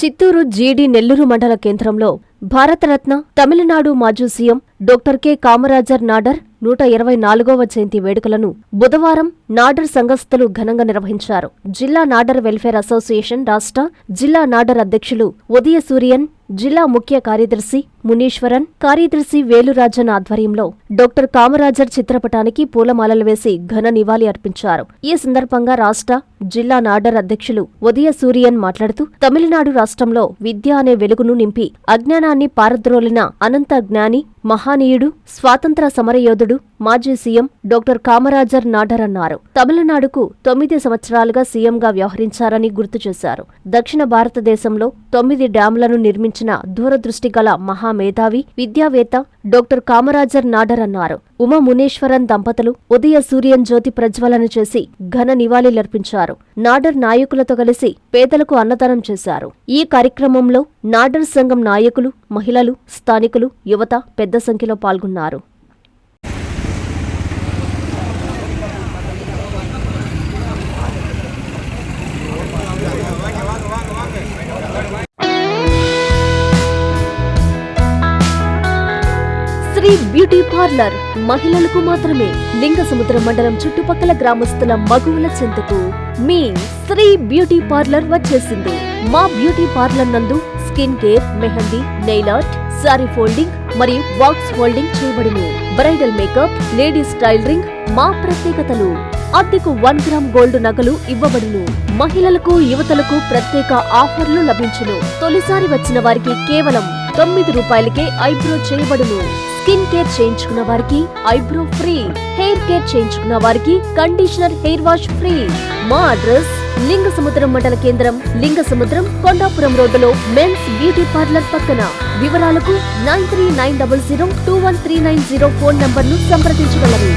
చిత్తూరు జీడి నెల్లూరు మండల కేంద్రంలో భారతరత్న తమిళనాడు మాజీ CM doctor K Kamarajar Nadar 124వ జయంతి వేడుకలను బుధవారం నాడర్ సంఘస్థులు ఘనంగా నిర్వహించారు. జిల్లా నాడర్ వెల్ఫేర్ అసోసియేషన్ రాష్ట్ర జిల్లా నాడర్ అధ్యక్షులు ఉదయ సూరియన్, జిల్లా ముఖ్య కార్యదర్శి మునీశ్వరన్, కార్యదర్శి వేలురాజన్ ఆధ్వర్యంలో డాక్టర్ కామరాజర్ చిత్రపటానికి పూలమాలలు వేసి ఘన నివాళి అర్పించారు. ఈ సందర్భంగా రాష్ట్ర జిల్లా నాడర్ అధ్యక్షులు ఉదయ సూరియన్ మాట్లాడుతూ, తమిళనాడు రాష్ట్రంలో విద్య అనే వెలుగును నింపి అజ్ఞానాన్ని పారద్రోలిన అనంత జ్ఞాని, మహానీయుడు, స్వాతంత్ర సమరయోధుడు, మాజీ సీఎం డాక్టర్ కామరాజర్ నాడర్ అన్నారు. తమిళనాడుకు 9 సంవత్సరాలుగా సీఎంగా వ్యవహరించారని గుర్తు చేశారు. దక్షిణ భారతదేశంలో 9 డ్యాంలను నిర్మించిన దూరదృష్టి గల మహామేధావి, విద్యావేత్త డాక్టర్ కామరాజర్ నాడర్ అన్నారు. ఉమా మునేశ్వరన్ దంపతులు ఉదయ సూర్యన్ జ్యోతి ప్రజ్వలన చేసి ఘన నివాళులర్పించారు. నాడర్ నాయకులతో కలిసి పేదలకు అన్నదానం చేశారు. ఈ కార్యక్రమంలో నాడర్ సంఘం నాయకులు, మహిళలు, స్థానికులు, యువత పెద్ద సంఖ్యలో పాల్గొన్నారు. శ్రీ బ్యూటీ పార్లర్ మహిళలకు మాత్రమే. లింగసముద్రం మండలం చుట్టుపక్కల గ్రామస్తుల మగువుల చెంతకు మీ శ్రీ బ్యూటీ పార్లర్ వచ్చేసింది. మా బ్యూటీ పార్లర్ నందు skin care, mehndi, nail art, sorry folding మరియు వాక్స్ ఫోల్డింగ్ చేయబడును. బ్రైడల్ మేకప్, లేడీస్ టైలరింగ్ మా ప్రత్యేకతలు. అద్దెకు 1 గ్రామ్ గోల్డ్ నగలు ఇవ్వబడును. మహిళలకు, యువతలకు ప్రత్యేక ఆఫర్లు లభించును. తొలిసారి వచ్చిన వారికి కేవలం 9 రూపాయలకే ఐబ్రో చేయబడును. స్కిన్ కేర్ చేయించుకున్న వారికి ఐబ్రో ఫ్రీ. హెయిర్ కేర్ చేయించుకున్న వారికి కండిషనర్, హెయిర్ వాష్ ఫ్రీ. మా అడ్రస్ లింగసముద్రం మండల కేంద్రం, లింగసముద్రం, కొండాపురం రోడ్డులో మెన్స్ బ్యూటీ పార్లర్ పక్కన. వివరాలకు 9390021390 ఫోన్ నంబర్ను సంప్రదించగలరు.